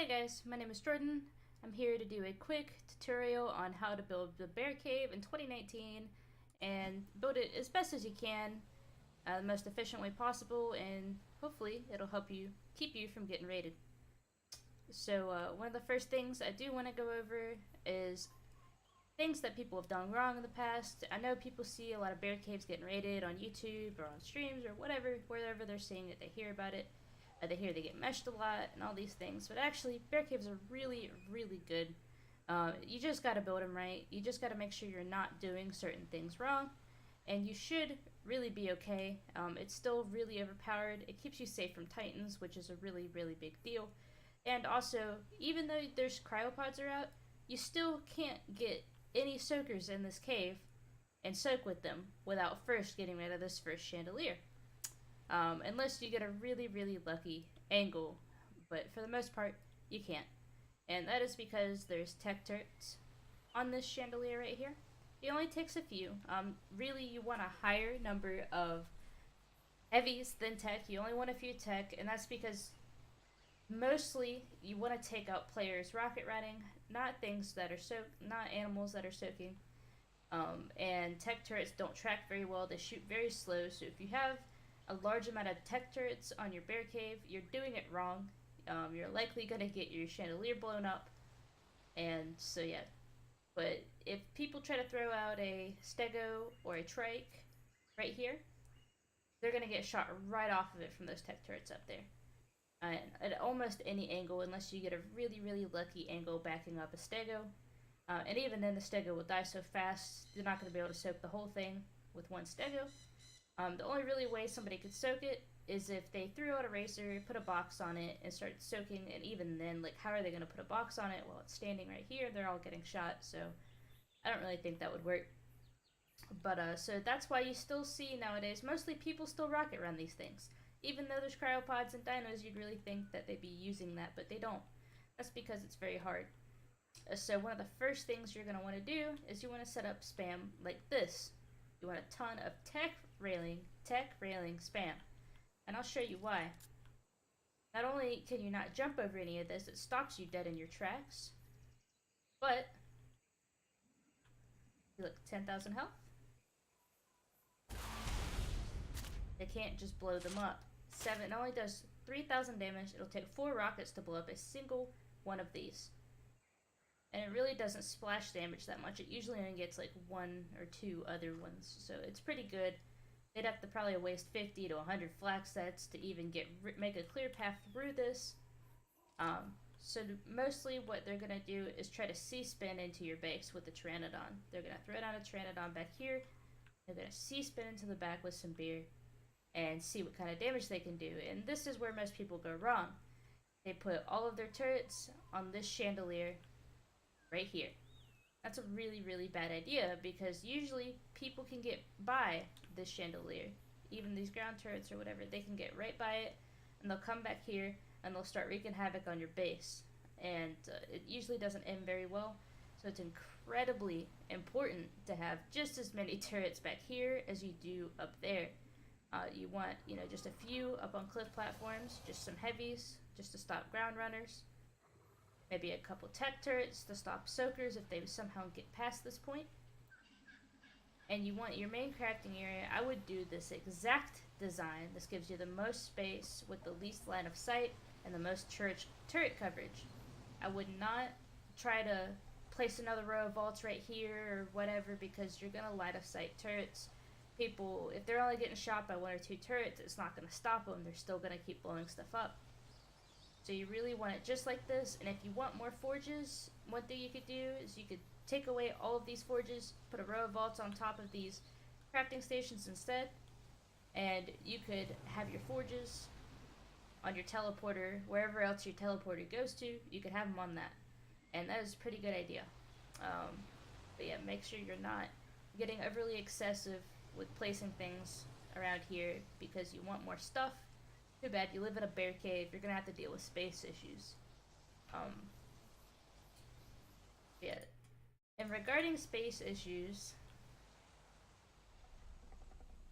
Hey guys, my name is Jordan. I'm here to do a quick tutorial on how to build the Bearcave in 2019 and build it as best as you can, the most efficient way possible, and hopefully it'll help you keep you from getting raided. So one of the first things I do want to go over is things that people have done wrong in the past. I know people see a lot of bear caves getting raided on YouTube or on streams or whatever, wherever they're seeing it, they hear about it. They hear they get meshed a lot and all these things, but actually, bear caves are really, really good. You just gotta build them right. You just gotta make sure you're not doing certain things wrong, and you should really be okay. It's still really overpowered. It keeps you safe from titans, which is a really, really big deal. And also, even though there's cryopods are out, you still can't get any soakers in this cave and soak with them without first getting rid of this first chandelier. Unless you get a really, really lucky angle, but for the most part, you can't. And that is because there's tech turrets on this chandelier right here. It only takes a few. Really, you want a higher number of heavies than tech. You only want a few tech, and that's because mostly you want to take out players rocket riding, not things that are not animals that are soaking. And tech turrets don't track very well. They shoot very slow. So if you have a large amount of tech turrets on your bear cave, you're doing it wrong. You're likely gonna get your chandelier blown up, and so yeah. But if people try to throw out a stego or a trike right here, they're gonna get shot right off of it from those tech turrets up there. And at almost any angle, unless you get a really, really lucky angle backing up a stego. And even then, the stego will die so fast, you're not going to be able to soak the whole thing with one stego. The only really way somebody could soak it is if they threw out a racer, put a box on it, and started soaking. And even then, like, how are they going to put a box on it while it's standing right here? They're all getting shot, so I don't really think that would work. But, so that's why you still see nowadays, mostly people still rocket run these things. Even though there's cryopods and dinos, you'd really think that they'd be using that, but they don't. That's because it's very hard. So one of the first things you're going to want to do is you want to set up spam like this. You want a ton of tech railing spam. And I'll show you why. Not only can you not jump over any of this, it stops you dead in your tracks, but you look, 10,000 health. They can't just blow them up. It only does 3,000 damage. It'll take 4 rockets to blow up a single one of these. And it really doesn't splash damage that much. It usually only gets like 1 or 2 other ones. So it's pretty good. They'd have to probably waste 50 to 100 flak sets to even make a clear path through this. So mostly what they're going to do is try to C-spin into your base with the Pteranodon. They're going to throw down a Pteranodon back here. They're going to C-spin into the back with some beer and see what kind of damage they can do. And this is where most people go wrong. They put all of their turrets on this chandelier right here. That's a really, really bad idea because usually people can get by this chandelier. Even these ground turrets or whatever, they can get right by it and they'll come back here and they'll start wreaking havoc on your base. And it usually doesn't end very well. So it's incredibly important to have just as many turrets back here as you do up there. You want, just a few up on cliff platforms, just some heavies, just to stop ground runners. Maybe a couple tech turrets to stop soakers if they somehow get past this point. And you want your main crafting area. I would do this exact design. This gives you the most space with the least line of sight and the most turret coverage. I would not try to place another row of vaults right here or whatever because you're going to line of sight turrets. People, if they're only getting shot by 1 or 2 turrets, it's not going to stop them. They're still going to keep blowing stuff up. So you really want it just like this. And if you want more forges, one thing you could do is you could take away all of these forges, put a row of vaults on top of these crafting stations instead, and you could have your forges on your teleporter, wherever else your teleporter goes to, you could have them on that. And that is a pretty good idea. But yeah, make sure you're not getting overly excessive with placing things around here because you want more stuff. Too bad, you live in a bear cave, you're gonna have to deal with space issues. Yeah. And regarding space issues,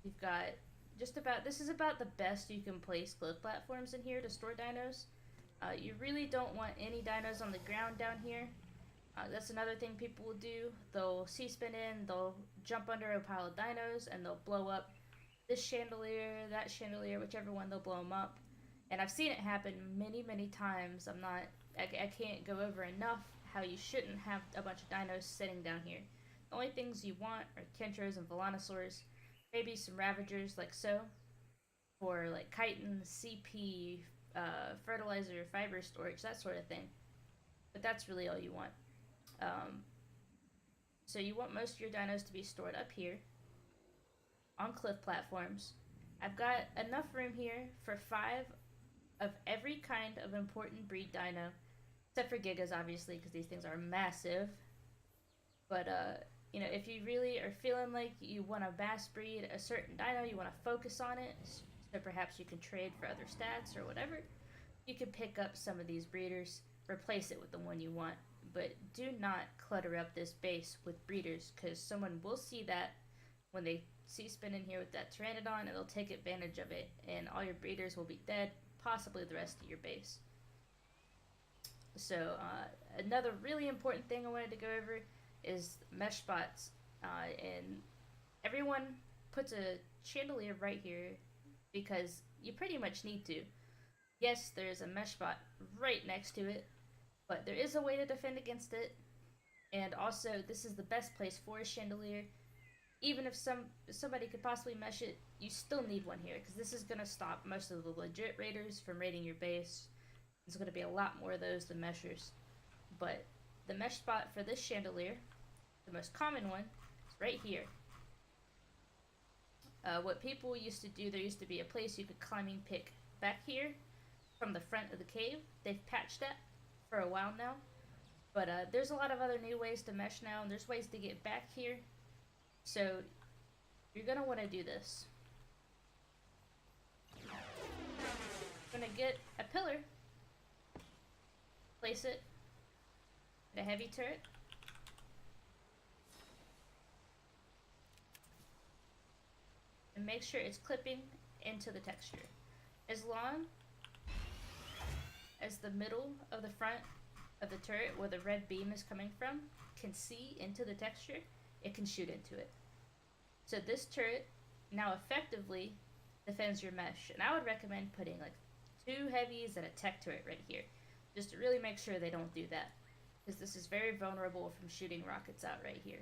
you've got this is about the best you can place cliff platforms in here to store dinos. You really don't want any dinos on the ground down here. That's another thing people will do. They'll C-spin in, they'll jump under a pile of dinos, and they'll blow up this chandelier, that chandelier, whichever one, they'll blow them up. And I've seen it happen many, many times. I can't go over enough how you shouldn't have a bunch of dinos sitting down here. The only things you want are Kentros and Volanosaurs, maybe some Ravagers like so, for like chitin, CP, fertilizer, fiber storage, that sort of thing. But that's really all you want. Um, so you want most of your dinos to be stored up here on cliff platforms. I've got enough room here for 5 of every kind of important breed dino, except for Gigas, obviously, because these things are massive. But you know, if you really are feeling like you want to mass breed a certain dino, you want to focus on it, so perhaps you can trade for other stats or whatever, you can pick up some of these breeders, replace it with the one you want. But do not clutter up this base with breeders, because someone will see that when they see spin in here with that Pteranodon, and they'll take advantage of it, and all your breeders will be dead, possibly the rest of your base. So another really important thing I wanted to go over is mesh spots, and everyone puts a chandelier right here because you pretty much need to. Yes, there's a mesh spot right next to it, but there is a way to defend against it, and also this is the best place for a chandelier. Even if somebody could possibly mesh it, you still need one here, because this is going to stop most of the legit raiders from raiding your base. There's going to be a lot more of those than meshers. But the mesh spot for this chandelier, the most common one, is right here. What people used to do, there used to be a place you could climbing pick back here from the front of the cave. They've patched that for a while now. But there's a lot of other new ways to mesh now, and there's ways to get back here. So you're going to want to do this. You're going to get a pillar, place it in a heavy turret, and make sure it's clipping into the texture. As long as the middle of the front of the turret where the red beam is coming from can see into the texture, it can shoot into it. So this turret now effectively defends your mesh, and I would recommend putting like 2 heavies and a tech turret right here, just to really make sure they don't do that, because this is very vulnerable from shooting rockets out right here.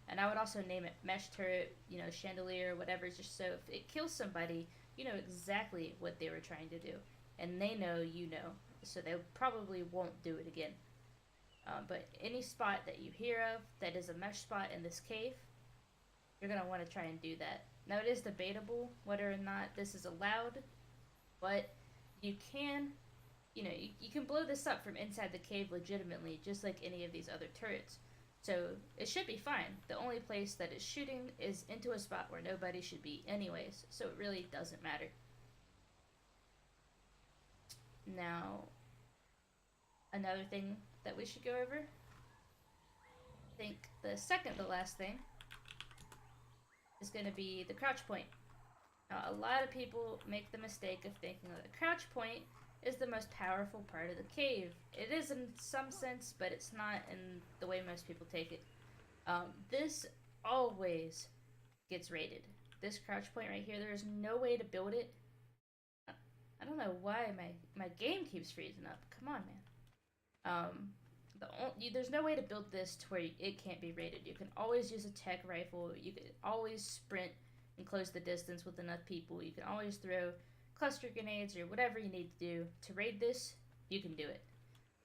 And I would also name it mesh turret, you know, chandelier, whatever, just so if it kills somebody, you know exactly what they were trying to do, and they know you know, so they probably won't do it again. But any spot that you hear of that is a mesh spot in this cave, you're going to want to try and do that. Now, it is debatable whether or not this is allowed, but you can, you know, you can blow this up from inside the cave legitimately, just like any of these other turrets. So it should be fine. The only place that it's shooting is into a spot where nobody should be anyways, so it really doesn't matter. Now, another thing that we should go over, I think the second to last thing, is going to be the crouch point. Now, a lot of people make the mistake of thinking that the crouch point is the most powerful part of the cave. It is in some sense, but it's not in the way most people take it. This always gets raided. This crouch point right here, there's no way to build it. I don't know why my game keeps freezing up. Come on, man. There's no way to build this to where it can't be raided. You can always use a tech rifle. You can always sprint and close the distance with enough people. You can always throw cluster grenades or whatever you need to do to raid this. You can do it.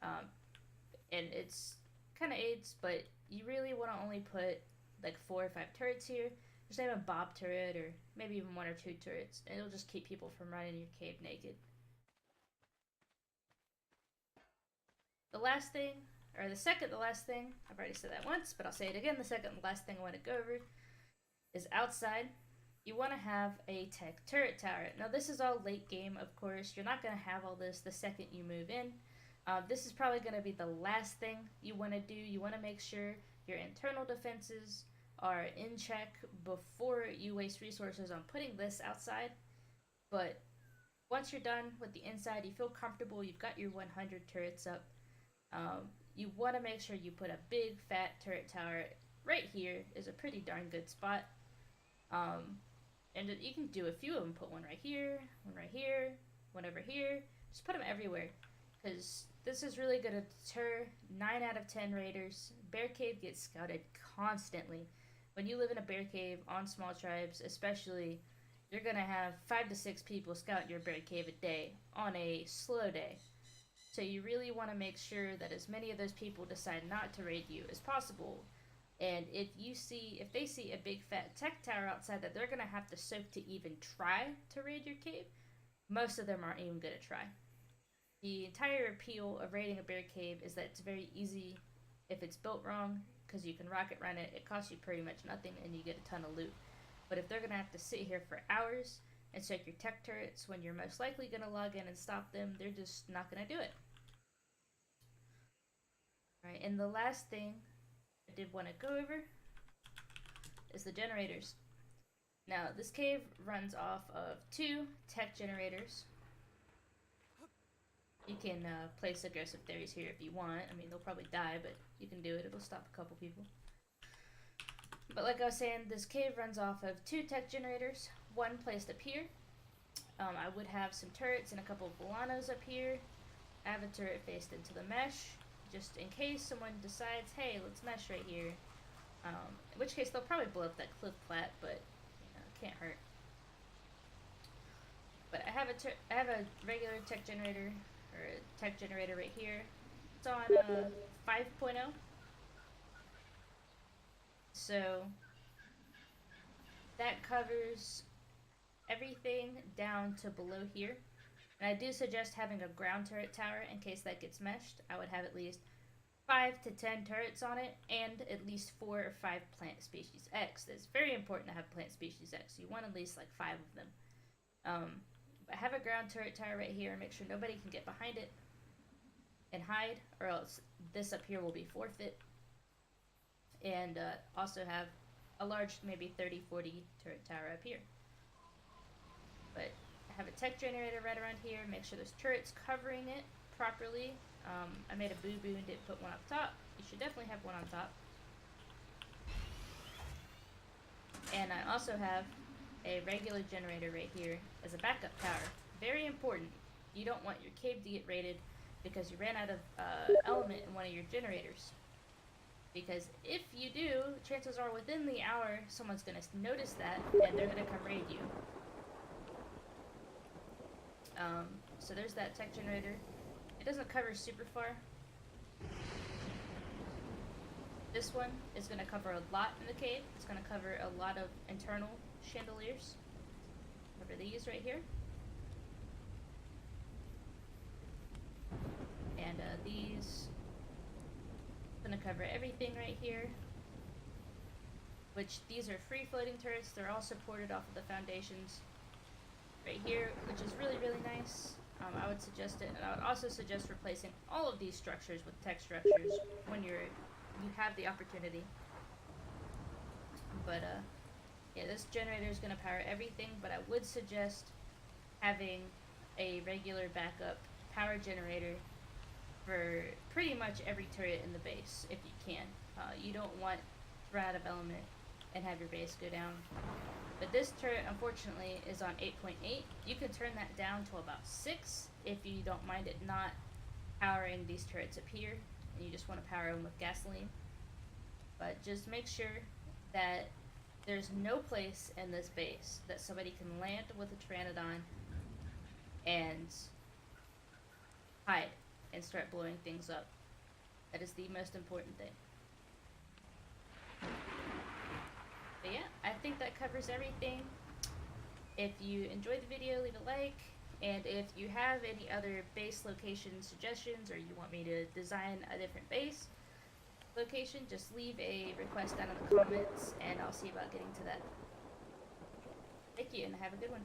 And it's kind of aids, but you really want to only put like 4 or 5 turrets here. Just name a Bob turret or maybe even 1 or 2 turrets, and it'll just keep people from running your cave naked. The last thing, or the second to last thing, I've already said that once, but I'll say it again, the second to last thing I want to go over is outside. You want to have a tech turret tower. Now this is all late game, of course. You're not going to have all this the second you move in. This is probably going to be the last thing you want to do. You want to make sure your internal defenses are in check before you waste resources on putting this outside. But Once you're done with the inside, you feel comfortable, you've got your 100 turrets up, you want to make sure you put a big fat turret tower right here. Is a pretty darn good spot. Um, and you can do a few of them. Put one right here, one over here. Just put them everywhere, because this is really going to deter 9 out of 10 raiders. Bear Cave gets scouted constantly. When you live in a bear cave on small tribes, especially, you're going to have 5 to 6 people scout your bear cave a day on a slow day. So you really want to make sure that as many of those people decide not to raid you as possible. And if they see a big fat tech tower outside that they're going to have to soak to even try to raid your cave, most of them aren't even going to try. The entire appeal of raiding a bear cave is that it's very easy if it's built wrong, because you can rocket run it. It costs you pretty much nothing and you get a ton of loot. But if they're going to have to sit here for hours and check your tech turrets when you're most likely going to log in and stop them, they're just not going to do it. Alright, and the last thing I did want to go over is the generators. Now, this cave runs off of 2 tech generators. You can place aggressive theories here if you want. I mean, they'll probably die, but you can do it. It'll stop a couple people. But like I was saying, this cave runs off of 2 tech generators, one placed up here. I would have some turrets and a couple of Volanos up here. I have a turret faced into the mesh, just in case someone decides, hey, let's mesh right here. In which case, they'll probably blow up that cliff plat, but it can't hurt. But I have a regular tech generator, or a tech generator right here. It's on 5.0. So that covers everything down to below here. And I do suggest having a ground turret tower in case that gets meshed. I would have at least 5 to 10 turrets on it, and at least 4 or 5 plant species X. It's very important to have plant species X. You want at least like 5 of them. I have a ground turret tower right here. Make sure nobody can get behind it and hide, or else this up here will be forfeit. And also have a large, maybe 30, 40 turret tower up here. But I have a tech generator right around here. Make sure there's turrets covering it properly. I made a boo-boo and didn't put one up top. You should definitely have one on top. And I also have a regular generator right here as a backup tower. Very important. You don't want your cave to get raided because you ran out of element in one of your generators. Because if you do, chances are within the hour, someone's going to notice that, and they're going to come raid you. So there's that tech generator. It doesn't cover super far. This one is going to cover a lot in the cave. It's going to cover a lot of internal chandeliers. Cover these right here. And these. Going to cover everything right here. Which these are free floating turrets. They're all supported off of the foundations right here, which is really, really nice. I would suggest it, and I would also suggest replacing all of these structures with tech structures when you have the opportunity. But yeah, this generator is going to power everything, but I would suggest having a regular backup power generator for pretty much every turret in the base, if you can. You don't want to run out of element and have your base go down. But this turret, unfortunately, is on 8.8. You can turn that down to about 6 if you don't mind it not powering these turrets up here, and you just want to power them with gasoline. But just make sure that there's no place in this base that somebody can land with a Pteranodon and hide and start blowing things up. That is the most important thing. But yeah, I think that covers everything. If you enjoyed the video, leave a like. And if you have any other base location suggestions, or you want me to design a different base location, just leave a request down in the comments, and I'll see about getting to that. Thank you, and have a good one.